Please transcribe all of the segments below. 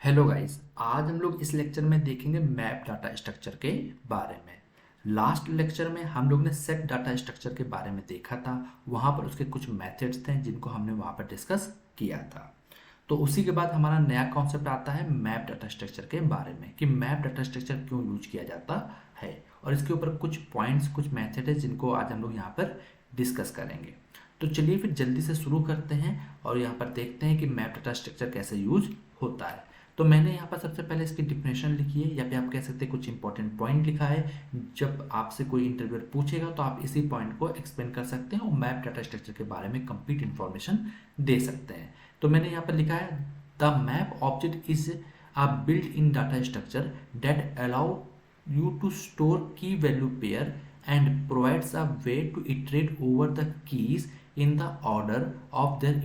Hello guys, आज हम लोग इस लेक्चर में देखेंगे मैप डाटा स्ट्रक्चर के बारे में। लास्ट लेक्चर में हम लोग ने सेट डाटा स्ट्रक्चर के बारे में देखा था। वहाँ पर उसके कुछ मेथड्स थे जिनको हमने वहाँ पर डिस्कस किया था। तो उसी के बाद हमारा नया कॉन्सेप्ट आता है मैप डाटा स्ट्रक्चर के बारे में कि मैप डाटा स्ट्रक्चर क्यों यूज किया जाता है, और इसके ऊपर कुछ पॉइंट्स, कुछ मेथड है जिनको आज हम लोग यहाँ पर डिस्कस करेंगे। तो चलिए फिर जल्दी से शुरू करते हैं और यहाँ पर देखते हैं कि मैप डाटा स्ट्रक्चर कैसे यूज होता है। तो मैंने यहाँ पर सबसे पहले इसकी डिफिनेशन लिखी है, या फिर आप कह सकते हैं कुछ इंपॉर्टेंट पॉइंट लिखा है। जब आपसे कोई इंटरव्यूअर पूछेगा तो आप इसी पॉइंट को एक्सप्लेन कर सकते हैं और मैप डाटा स्ट्रक्चर के बारे में कंप्लीट इन्फॉर्मेशन दे सकते हैं। तो मैंने यहाँ पर लिखा है the map object is a built in data structure that allow you to store key value pair and provides a way to iterate over the keys in the order of their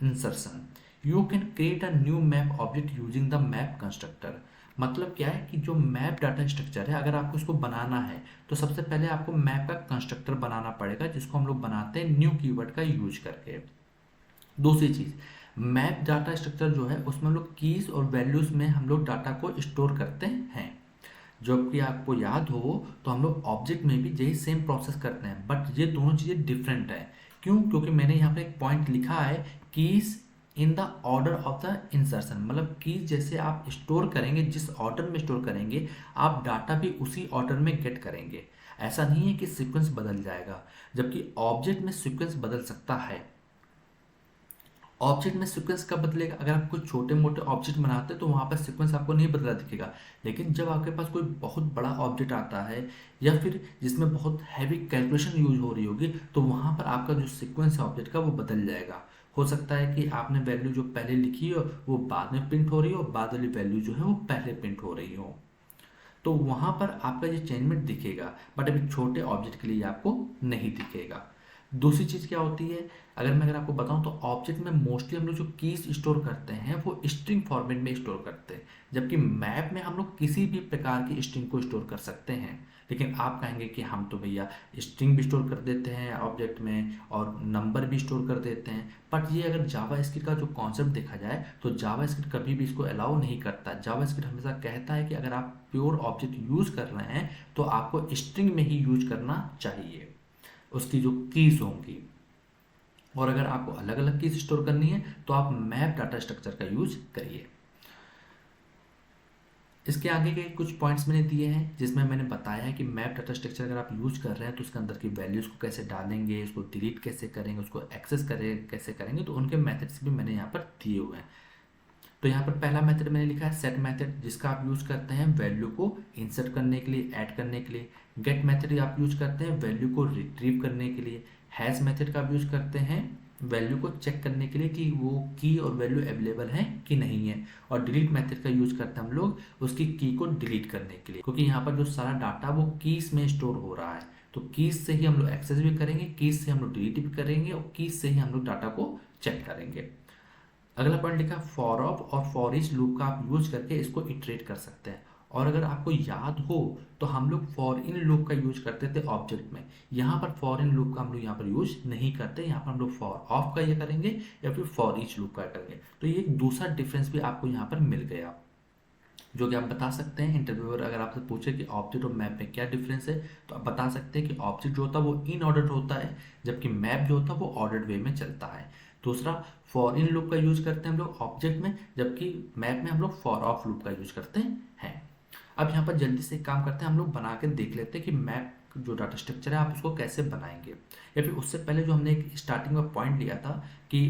insertion. You can create a new map object using the map constructor. मतलब क्या है कि जो map data structure है, अगर आपको इसको बनाना है तो सबसे पहले आपको मैप का कंस्ट्रक्टर बनाना पड़ेगा, जिसको हम लोग बनाते हैं न्यू कीवर्ड का यूज करके। दूसरी चीज, मैप डाटा स्ट्रक्चर जो है उसमें हम लोग कीज और वैल्यूज में हम लोग डाटा को स्टोर करते हैं। जबकि आपको याद हो तो हम लोग ऑब्जेक्ट में भी यही सेम प्रोसेस करते हैं, बट ये दोनों चीज़ें डिफरेंट है। क्यों? क्योंकि मैंने यहाँ पे एक पॉइंट लिखा है keys in the order of the insertion. मतलब कीज जैसे आप स्टोर करेंगे, जिस ऑर्डर में स्टोर करेंगे आप डाटा भी उसी ऑर्डर में गेट करेंगे। ऐसा नहीं है कि सीक्वेंस बदल जाएगा, जबकि ऑब्जेक्ट में सीक्वेंस बदल सकता है। ऑब्जेक्ट में सीक्वेंस कब बदलेगा? अगर आप कुछ छोटे मोटे ऑब्जेक्ट बनाते हैं तो वहाँ पर सीक्वेंस आपको नहीं बदला दिखेगा, लेकिन जब आपके पास कोई बहुत बड़ा ऑब्जेक्ट आता है या फिर जिसमें बहुत हैवी कैलकुलेशन यूज हो रही होगी, तो वहाँ पर आपका जो सीक्वेंस है ऑब्जेक्ट का वो बदल जाएगा। हो सकता है कि आपने वैल्यू जो पहले लिखी हो वो बाद में प्रिंट हो रही हो, बाद वाली वैल्यू जो है वो पहले प्रिंट हो रही हो, तो वहाँ पर आपका ये चेंजमेंट दिखेगा। बट अभी छोटे ऑब्जेक्ट के लिए आपको नहीं दिखेगा। दूसरी चीज़ क्या होती है, अगर आपको बताऊं तो ऑब्जेक्ट में मोस्टली हम लोग जो कीज स्टोर करते हैं वो स्ट्रिंग फॉर्मेट में स्टोर करते हैं, जबकि मैप में हम लोग किसी भी प्रकार की स्ट्रिंग को स्टोर कर सकते हैं। लेकिन आप कहेंगे कि हम तो भैया स्ट्रिंग भी स्टोर कर देते हैं ऑब्जेक्ट में और नंबर भी स्टोर कर देते हैं। बट ये अगर जावा स्क्रिप्ट का जो कॉन्सेप्ट देखा जाए तो जावा स्क्रिप्ट कभी भी इसको अलाउ नहीं करता। जावा स्क्रिप्ट हमेशा कहता है कि अगर आप प्योर ऑब्जेक्ट यूज कर रहे हैं तो आपको स्ट्रिंग में ही यूज करना चाहिए, उसकी जो कीज होंगी। और अगर आपको अलग अलग कीज स्टोर करनी है तो आप मैप डाटा स्ट्रक्चर का यूज करिए। इसके आगे के कुछ पॉइंट्स मैंने दिए हैं जिसमें मैंने बताया है कि मैप डाटा स्ट्रक्चर अगर आप यूज कर रहे हैं तो उसके अंदर की वैल्यूज को कैसे डालेंगे, उसको डिलीट कैसे करेंगे, उसको एक्सेस कैसे करेंगे, तो उनके मेथड्स भी मैंने यहाँ पर दिए हुए हैं। तो यहाँ पर पहला मेथड मैंने लिखा है सेट मेथड, जिसका आप यूज करते हैं वैल्यू को इंसर्ट करने के लिए, ऐड करने के लिए। गेट मेथड आप यूज करते हैं वैल्यू को रिट्रीव करने के लिए। हैश मेथड का आप यूज करते हैं वैल्यू को चेक करने के लिए कि वो की और वैल्यू अवेलेबल है कि नहीं है। और डिलीट मेथड का यूज करते हैं हम लोग उसकी की को डिलीट करने के लिए, क्योंकि यहाँ पर जो सारा डाटा वो कीज में स्टोर हो रहा है, तो कीज से ही हम लोग एक्सेस भी करेंगे, कीज से हम लोग डिलीट भी करेंगे और कीज से ही हम लोग डाटा को चेक करेंगे। अगला पॉइंट लिखा फॉर ऑफ और फॉर ईच लूप का आप यूज करके इसको इटरेट कर सकते हैं। और अगर आपको याद हो तो हम लोग फॉर इन लूप का यूज करते थे ऑब्जेक्ट में। यहाँ पर फॉर इन लूप का हम लोग यहाँ पर यूज नहीं करते, यहाँ पर हम लोग फॉर ऑफ का ये करेंगे या फिर फॉर ईच लूप का करेंगे। तो ये एक दूसरा डिफरेंस भी आपको यहाँ पर मिल गया, जो कि आप बता सकते हैं। इंटरव्यूअर अगर आपसे पूछे कि ऑब्जेक्ट और मैप में क्या डिफरेंस है तो आप बता सकते हैं कि ऑब्जेक्ट जो होता है वो इन ऑर्डर होता है, जबकि मैप जो होता है वो ऑर्डर्ड वे में चलता है। दूसरा, फॉर इन लूप का यूज करते हैं हम लोग ऑब्जेक्ट में, जबकि मैप में हम लोग फॉर ऑफ लूप का यूज करते हैं। अब यहाँ पर जल्दी से काम करते हैं, हम लोग बना के देख लेते हैं कि मैप जो डाटा स्ट्रक्चर है आप उसको कैसे बनाएंगे। या फिर उससे पहले जो हमने एक स्टार्टिंग में पॉइंट लिया था कि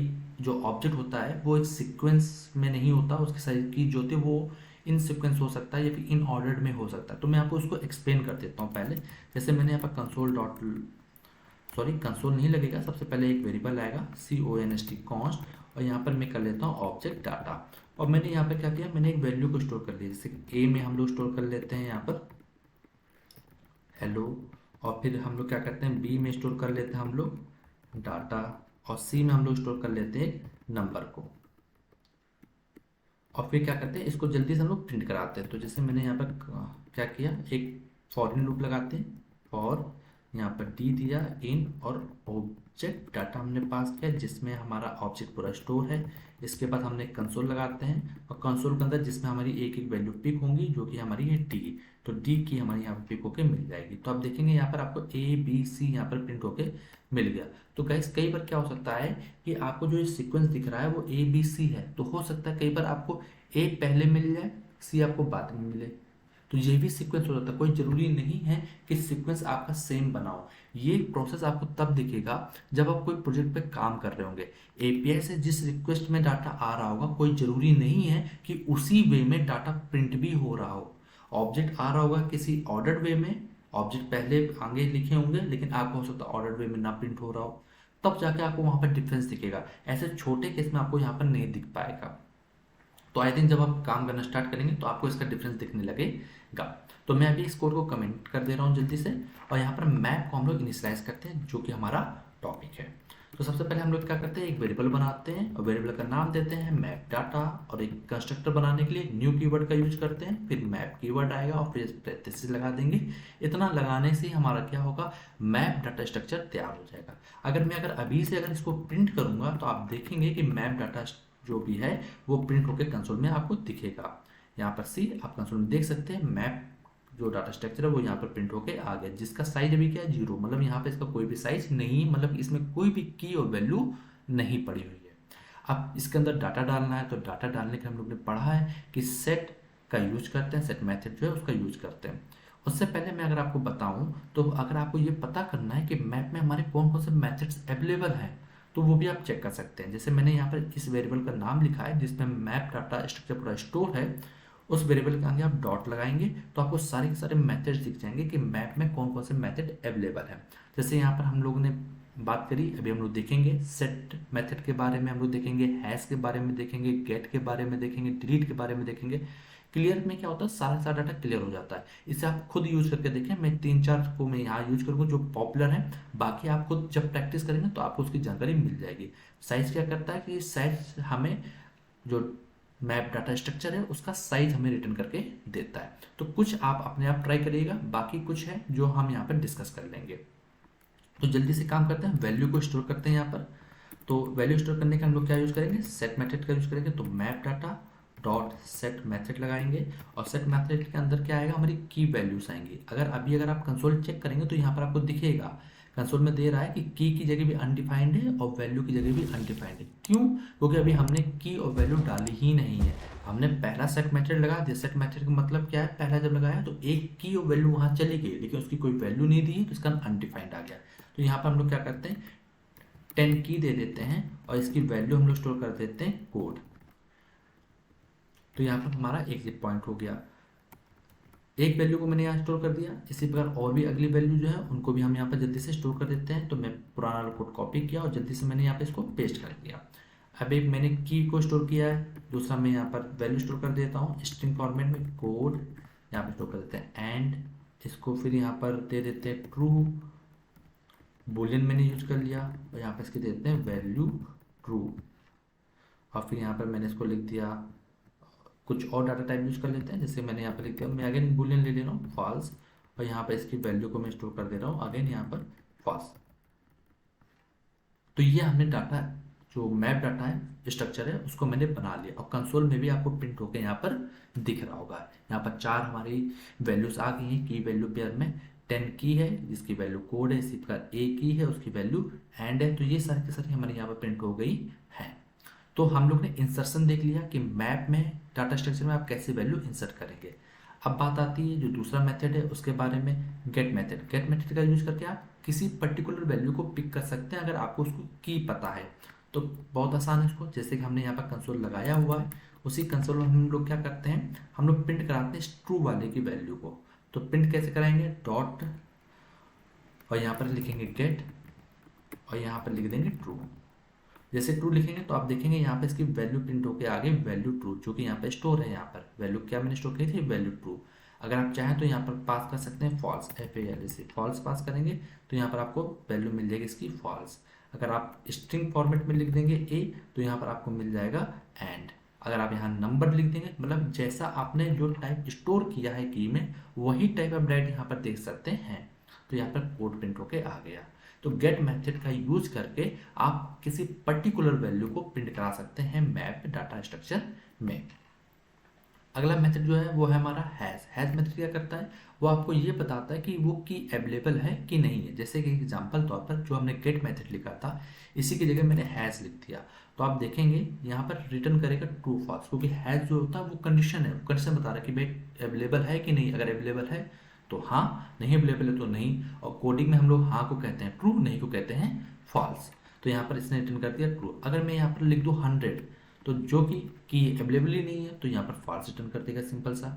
जो ऑब्जेक्ट होता है वो एक सीक्वेंस में नहीं होता, उसकी साइज की जो होती है वो इन सीक्वेंस हो सकता है या फिर इन ऑर्डर में हो सकता है। तो मैं आपको उसको एक्सप्लेन कर देता हूँ पहले। जैसे मैंने यहाँ पर कंसोल नहीं लगेगा, सबसे पहले एक वेरिएबल आएगा CONST कॉन्स्ट, और यहाँ पर मैं कर लेता हूँ ऑब्जेक्ट डाटा। और मैंने यहाँ पर क्या किया, मैंने एक वैल्यू को स्टोर कर लिया। जैसे ए में हम लोग स्टोर कर लेते हैं यहाँ पर हेलो, और फिर हम लोग क्या करते हैं बी में स्टोर कर लेते हैं हम लोग डाटा, और सी में हम लोग स्टोर कर लेते हैं नंबर को। और फिर क्या करते हैं, इसको जल्दी से हम लोग प्रिंट कराते हैं। तो जैसे मैंने यहाँ पर क्या किया, एक फॉर इन लूप लगाते हैं, और यहाँ पर डी दिया इन और ऑब्जेक्ट डाटा हमने पास किया जिसमें हमारा ऑब्जेक्ट पूरा स्टोर है। इसके बाद हमने कंसोल लगाते हैं और कंसोल के अंदर जिसमें हमारी एक एक वैल्यू पिक होंगी जो कि हमारी है डी, तो डी की हमारी यहाँ पर पिक होके मिल जाएगी। तो आप देखेंगे यहाँ पर आपको ए बी सी यहाँ पर प्रिंट होके मिल गया। तो गाइस कई बार क्या हो सकता है कि आपको जो सीक्वेंस दिख रहा है वो ए बी सी है, तो हो सकता है कई बार आपको ए पहले मिल जाए सी आपको बाद में मिले, तो ये भी सीक्वेंस हो जाता है। कोई जरूरी नहीं है कि सीक्वेंस आपका सेम बनाओ। ये प्रोसेस आपको तब दिखेगा जब आप कोई प्रोजेक्ट पे काम कर रहे होंगे। एपीआई से जिस रिक्वेस्ट में डाटा आ रहा होगा कोई जरूरी नहीं है कि उसी वे में डाटा प्रिंट भी हो रहा हो। ऑब्जेक्ट आ रहा होगा किसी ऑर्डर्ड वे में, ऑब्जेक्ट पहले आगे लिखे होंगे लेकिन आपको हो सकता है ऑर्डर्ड वे में ना प्रिंट हो रहा हो, तब जाके आपको वहां पर डिफरेंस दिखेगा। ऐसे छोटे केस में आपको यहाँ पर नहीं दिख पाएगा। तो आई थिंक जब आप काम करना स्टार्ट करेंगे तो आपको इसका डिफरेंस दिखने लगेगा। तो मैं अभी इस कोड को कमेंट कर दे रहा हूँ जल्दी से, और यहाँ पर मैप को हम लोग इनिशियलाइज करते हैं जो कि हमारा टॉपिक है। तो सबसे पहले हम लोग क्या करते हैं, एक वेरिएबल बनाते हैं और वेरिएबल का नाम देते हैं मैप डाटा, और एक कंस्ट्रक्टर बनाने के लिए न्यू कीवर्ड का यूज करते हैं, फिर मैप कीवर्ड आएगा और फिर पैरेंथेसिस लगा देंगे। इतना लगाने से हमारा क्या होगा, मैप डाटा स्ट्रक्चर तैयार हो जाएगा। अगर अभी से इसको प्रिंट करूंगा तो आप देखेंगे कि मैप डाटा जो भी है वो प्रिंट होकर कंसोल में आपको दिखेगा। यहाँ पर सी आप कंसोल में देख सकते हैं मैप जो डाटा स्ट्रक्चर है वो यहाँ पर प्रिंट होके आ गया, जिसका साइज अभी क्या है 0, मतलब यहाँ पे इसका कोई भी साइज नहीं है, मतलब इसमें कोई भी की और वैल्यू नहीं पड़ी हुई है। अब इसके अंदर डाटा डालना है, तो डाटा डालने के हम लोग ने पढ़ा है कि सेट का यूज करते हैं, सेट मेथड जो है उसका यूज करते हैं। उससे पहले मैं अगर आपको बताऊं तो अगर आपको ये पता करना है कि मैप में हमारे कौन कौन से मेथड्स अवेलेबल हैं तो वो भी आप चेक कर सकते हैं। जैसे मैंने यहाँ पर इस वेरिएबल का नाम लिखा है जिसमें मैप डाटा स्ट्रक्चर पूरा स्टोर है, उस वेरिएबल के आगे आप डॉट लगाएंगे तो आपको सारे के सारे मेथड्स दिख जाएंगे कि मैप में कौन कौन से मेथड अवेलेबल है। जैसे यहाँ पर हम लोगों ने बात करी, अभी हम लोग देखेंगे सेट मेथड के बारे में, हम लोग देखेंगे हैश के बारे में देखेंगे, गेट के बारे में देखेंगे, डिलीट के बारे में देखेंगे। क्लियर में क्या होता है, सारा डाटा क्लियर हो जाता है। इसे आप खुद यूज करके देखें, मैं 3-4 को मैं यहाँ यूज करूँगा जो पॉपुलर है, बाकी आप खुद जब प्रैक्टिस करेंगे तो आपको उसकी जानकारी मिल जाएगी। साइज क्या करता है कि साइज हमें जो मैप डाटा स्ट्रक्चर है उसका साइज हमें रिटर्न करके देता है। तो कुछ आप अपने आप ट्राई करिएगा, बाकी कुछ है जो हम यहाँ पर डिस्कस कर लेंगे। तो जल्दी से काम करते हैं, वैल्यू को स्टोर करते हैं यहाँ पर। तो वैल्यू स्टोर करने का हम लोग क्या यूज करेंगे, सेट मेथड का यूज करेंगे। तो map data dot set method लगाएंगे और सेट मेथड के अंदर क्या आएगा, हमारी की वैल्यूज आएंगी। अगर आप कंसोल चेक करेंगे तो यहाँ पर आपको दिखेगा कंसोल में दे रहा है कि की जगह भी अनडिफाइंड है और वैल्यू की जगह भी अनडिफाइंड है। क्यों, क्योंकि अभी हमने की और वैल्यू डाली ही नहीं है। हमने पहला सेट मेथड लगा दिया। सेट मेथड का मतलब क्या है, पहला जब लगाया तो एक की और वैल्यू वहां चली गई लेकिन उसकी कोई वैल्यू नहीं दी है तो इसका अनडिफाइंड आ गया। तो यहाँ पर हम लोग क्या करते हैं, 10 की दे देते हैं और इसकी वैल्यू हम लोग स्टोर कर देते हैं कोड। तो यहाँ पर हमारा एग्जिट पॉइंट हो गया, एक वैल्यू को मैंने यहाँ स्टोर कर दिया। इसी प्रकार और भी अगली वैल्यू जो है उनको भी हम यहाँ पर जल्दी से स्टोर कर देते हैं। तो मैं पुराना कोड कॉपी किया और जल्दी से मैंने यहाँ पे इसको पेस्ट कर दिया। अब एक मैंने की को स्टोर किया है, दूसरा मैं यहाँ पर वैल्यू स्टोर कर देता हूँ स्ट्रिंग फॉर्मेट में, कोड यहाँ पर स्टोर कर देते हैं एंड, इसको फिर यहाँ पर दे देते हैं ट्रू, बुलियन मैंने यूज कर लिया और यहाँ पर इसके दे देते हैं वैल्यू ट्रू, और फिर यहाँ पर मैंने इसको लिख दिया कुछ और डाटा टाइप यूज कर लेते हैं। जैसे मैंने यहाँ पर लिख दिया, मैं अगेन बुलियन ले रहा हूँ फॉल्स, और यहाँ पर इसकी वैल्यू को मैं स्टोर कर दे रहा हूँ अगेन यहाँ पर फॉल्स। तो ये हमने डाटा जो मैप डाटा है स्ट्रक्चर है उसको मैंने बना लिया और कंसोल में भी आपको प्रिंट होकर यहाँ पर दिख रहा होगा। यहाँ पर 4 हमारी वैल्यूज आ गई हैं। की वैल्यू पेयर में 10 की है जिसकी वैल्यू कोड है, इसी प्रकार ए की है उसकी वैल्यू एंड है। तो ये सारी की सारी हमारे यहाँ पर प्रिंट हो गई है। तो हम लोग ने इंसर्शन देख लिया कि मैप में डाटा स्ट्रक्चर में आप कैसे वैल्यू इंसर्ट करेंगे। अब बात आती है जो दूसरा मेथड है उसके बारे में, गेट मेथड। गेट मेथड का यूज करके आप किसी पर्टिकुलर वैल्यू को पिक कर सकते हैं अगर आपको उसको की पता है तो बहुत आसान है इसको। जैसे कि हमने यहाँ पर कंसोल लगाया हुआ है, उसी कंसोल में हम लोग क्या करते हैं, हम लोग प्रिंट कराते हैं ट्रू वाले की वैल्यू को। तो प्रिंट कैसे कराएंगे, डॉट और यहाँ पर लिखेंगे गेट और यहाँ पर लिख देंगे ट्रू। जैसे ट्रू लिखेंगे तो आप देखेंगे यहाँ पे इसकी वैल्यू प्रिंट होकर आगे वैल्यू ट्रू, जो कि यहाँ पे स्टोर है। यहाँ पर वैल्यू क्या मैंने स्टोर की थी, वैल्यू ट्रू। अगर आप चाहें तो यहाँ पर पास कर सकते हैं फॉल्स, FALS फॉल्स पास करेंगे तो यहाँ पर आपको वैल्यू मिल जाएगी इसकी फॉल्स। अगर आप स्ट्रिंग फॉर्मेट में लिख देंगे ए तो यहाँ पर आपको मिल जाएगा एंड। अगर आप यहाँ नंबर लिख देंगे, मतलब जैसा आपने जो टाइप स्टोर किया है की में वही टाइप आप डायरेक्ट यहाँ पर देख सकते हैं। तो यहाँ पर कोड प्रिंट होके आ गया। तो तो गेट मेथड का यूज करके आप किसी पर्टिकुलर वैल्यू को प्रिंट करा सकते हैं मैप डाटा स्ट्रक्चर में। अगला मेथड जो है वो है हमारा हैज मेथड क्या करता है, वो आपको ये बताता है कि वो की अवेलेबल है कि नहीं है। जैसे कि एग्जांपल तौर पर जो हमने गेट मेथड लिखा था, इसी की जगह मैंने हैज लिख दिया, तो आप देखेंगे यहाँ पर रिटर्न करेगा ट्रू फॉल्स, क्योंकि हैज जो होता है वो कंडीशन है, वो कंडीशन बता रहा है कि भाई अवेलेबल है कि नहीं। अगर अवेलेबल है तो हाँ, नहीं अवेलेबल है तो नहीं। और कोडिंग में हम लोग हाँ को कहते हैं ट्रू, नहीं को कहते हैं फॉल्स। तो यहाँ पर इसने रिटर्न कर दिया ट्रू। अगर मैं यहाँ पर लिख दूँ 100, तो जो कि अवेलेबल ही नहीं है, तो यहाँ पर फॉल्स रिटर्न कर देगा, सिंपल सा।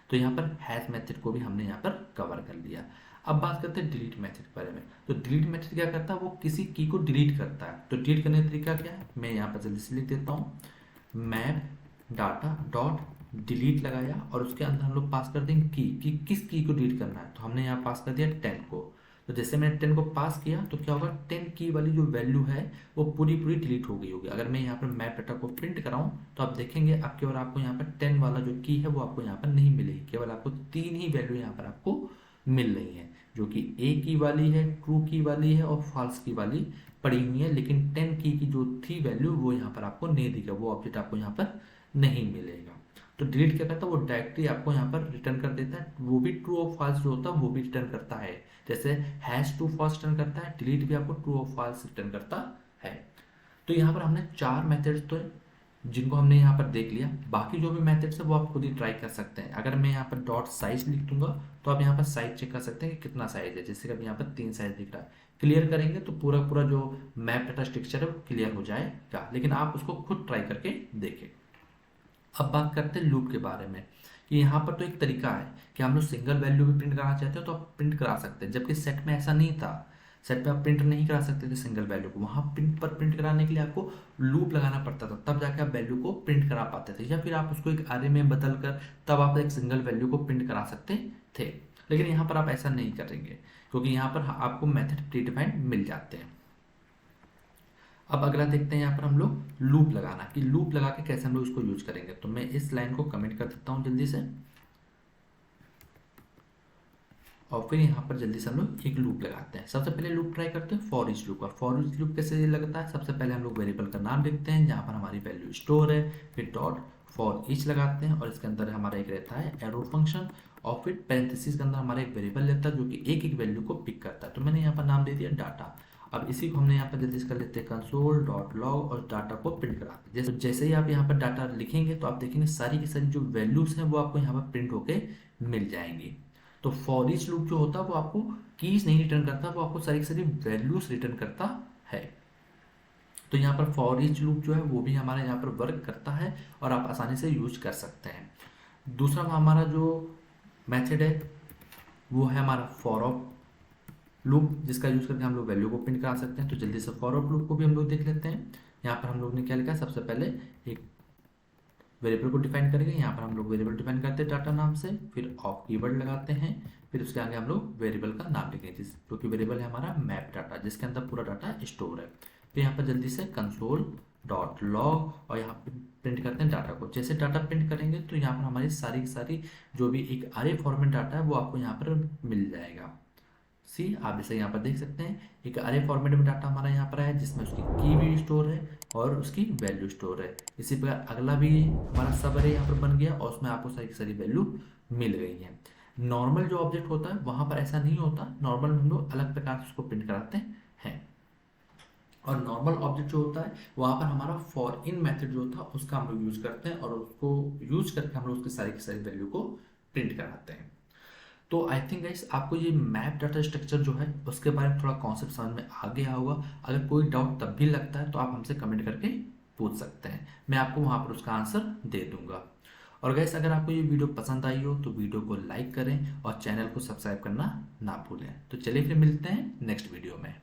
तो यहाँ पर हैज मेथड को भी हमने यहाँ पर कवर कर लिया। अब बात करते हैं डिलीट मेथड के बारे में। तो डिलीट मेथड क्या करता है, वो किसी की को डिलीट करता है। तो डिलीट करने का तरीका क्या है, मैं यहाँ पर जल्दी से लिख देता हूँ, मैप डाटा डॉट डिलीट लगाया और उसके अंदर हम लोग पास कर देंगे की, कि किस की को डिलीट करना है। तो हमने यहाँ पास कर दिया 10 को। तो जैसे मैंने 10 को पास किया तो क्या होगा, 10 की वाली जो वैल्यू है वो पूरी पूरी डिलीट हो गई होगी। अगर मैं यहाँ पर मैप डाटा को प्रिंट कराऊं तो आप देखेंगे अब केवल आपको यहाँ पर 10 वाला जो की है वो आपको यहाँ पर नहीं मिलेगी, केवल आपको 3 ही वैल्यू यहाँ पर आपको मिल रही है, जो कि ए की वाली है, ट्रू की वाली है और फॉल्स की वाली पड़ी हुई है। लेकिन 10 की जो थी वैल्यू वो यहाँ पर आपको नहीं दिखेगा, वो ऑब्जेक्ट आपको यहाँ पर नहीं मिलेगा। तो डिलीट क्या करता है, वो डायरेक्टली आपको यहाँ पर रिटर्न कर देता है, वो भी ट्रू और फॉल्स जो होता है वो भी रिटर्न करता है। जैसे हैश ट्रू फॉल्स रिटर्न करता है, डिलीट भी आपको ट्रू और फॉल्स रिटर्न करता है। तो यहाँ पर हमने 4 मेथड्स तो जिनको हमने यहाँ पर देख लिया। बाकी जो भी मेथड्स है वो आप खुद ही ट्राई कर सकते हैं। अगर मैं यहाँ पर डॉट साइज लिख दूंगा तो आप यहाँ पर साइज चेक कर सकते हैं कि कितना साइज है। जैसे कि अब यहाँ पर 3 साइज दिख रहा है, क्लियर करेंगे तो पूरा पूरा जो मैप डाटा स्ट्रक्चर है वो क्लियर हो जाएगा, लेकिन आप उसको खुद ट्राई करके देखें। अब बात करते हैं लूप के बारे में, कि यहाँ पर तो एक तरीका है कि हम लोग सिंगल वैल्यू भी प्रिंट कराना चाहते हो तो आप प्रिंट करा सकते हैं, जबकि सेट में ऐसा नहीं था। सेट पे आप प्रिंट नहीं करा सकते थे सिंगल वैल्यू को, वहाँ प्रिंट पर प्रिंट कराने के लिए आपको लूप लगाना पड़ता था, तब जाके आप वैल्यू को प्रिंट करा पाते थे, या फिर आप उसको एक अरे में बदल कर तब आप एक सिंगल वैल्यू को प्रिंट करा सकते थे। लेकिन यहाँ पर आप ऐसा नहीं करेंगे, क्योंकि यहाँ पर आपको मेथड प्रीडिफाइंड मिल जाते हैं। अब अगला देखते हैं यहाँ पर हम लोग लूप लगाना, कि लूप लगा के कैसे हम लोग इसको यूज करेंगे। तो मैं इस लाइन को कमेंट कर देता हूँ जल्दी से, और फिर यहाँ पर जल्दी से हम लोग एक लूप लगाते हैं। सबसे पहले लूप ट्राई करते हैं फॉर ईच लूप का। फॉर ईच लूप कैसे लगता है, सबसे पहले हम लोग वेरिएबल का नाम लिखते हैं जहाँ पर हमारी वैल्यू स्टोर है, फिर डॉट फॉर ईच लगाते हैं और इसके अंदर हमारा एक रहता है एरो फंक्शन, और फिर पैरेंथेसिस के अंदर हमारा एक वेरिएबल रहता है जो कि एक एक वैल्यू को पिक करता है। तो मैंने यहाँ पर नाम दे दिया डाटा। अब इसी को हमने यहाँ पर जल्दी से कर लेते हैं कंसोल डॉट लॉग और डाटा को प्रिंट कराते हैं। जैसे ही आप यहाँ पर डाटा लिखेंगे तो आप देखेंगे सारी की सारी जो वैल्यूज हैं वो आपको यहाँ पर प्रिंट होके मिल जाएंगी। तो फॉर ईच लूप जो होता है वो आपको कीज नहीं रिटर्न करता, वो आपको सारी की सारी वैल्यूज रिटर्न करता है। तो यहाँ पर फॉर ईच लूप जो है वो भी हमारा यहाँ पर वर्क करता है और आप आसानी से यूज कर सकते हैं। दूसरा हमारा जो मेथड है वो है हमारा फॉर ऑफ लूप, जिसका यूज करके हम लोग वैल्यू को प्रिंट करा सकते हैं। तो जल्दी से फॉर ऑफ लूप को भी हम लोग देख लेते हैं। यहाँ पर हम लोग ने क्या लिखा है, सबसे पहले एक वेरिएबल को डिफाइन करेंगे। यहाँ पर हम लोग वेरिएबल डिफाइन करते हैं डाटा नाम से, फिर ऑफ कीवर्ड लगाते हैं, फिर उसके आगे हम लोग वेरिएबल का नाम लिखेंगे जो कि वेरिएबल है हमारा मैप डाटा, जिसके अंदर पूरा डाटा स्टोर है। फिर यहाँ पर जल्दी से कंसोल डॉट लॉग और यहाँ पे प्रिंट करते हैं डाटा को। जैसे डाटा प्रिंट करेंगे तो यहाँ पर हमारी सारी की सारी जो भी एक अरे फॉर्मेट डाटा है वो आपको यहाँ पर मिल जाएगा। सी आप जैसे यहाँ पर देख सकते हैं एक अरे फॉर्मेट में डाटा हमारा यहाँ पर है, जिसमें उसकी की भी स्टोर है और उसकी वैल्यू स्टोर है। इसी प्रकार अगला भी हमारा सब अरे यहाँ पर बन गया और उसमें आपको सारी की सारी वैल्यू मिल गई है। नॉर्मल जो ऑब्जेक्ट होता है वहाँ पर ऐसा नहीं होता, नॉर्मल में हम लोग अलग प्रकार से उसको प्रिंट कराते हैं। और नॉर्मल ऑब्जेक्ट जो होता है वहाँ पर हमारा फॉर इन मेथड जो होता है उसका हम लोग यूज करते हैं और उसको यूज करके हम लोग उसकी सारी की सारी वैल्यू को प्रिंट कराते हैं। तो आई थिंक गाइस आपको ये मैप डाटा स्ट्रक्चर जो है उसके बारे में थोड़ा कॉन्सेप्ट समझ में आ गया होगा। अगर कोई डाउट तब भी लगता है तो आप हमसे कमेंट करके पूछ सकते हैं, मैं आपको वहाँ पर उसका आंसर दे दूंगा। और गाइस अगर आपको ये वीडियो पसंद आई हो तो वीडियो को लाइक करें और चैनल को सब्सक्राइब करना ना भूलें। तो चलिए फिर मिलते हैं नेक्स्ट वीडियो में।